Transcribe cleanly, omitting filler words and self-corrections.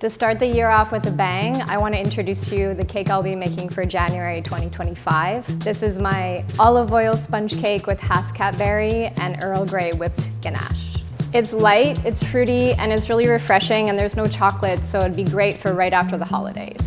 To start the year off with a bang, I want to introduce to you the cake I'll be making for January 2025. This is my olive oil sponge cake with Haskap Berry and Earl Grey whipped ganache. It's light, it's fruity, and it's really refreshing, and there's no chocolate, so it'd be great for right after the holidays.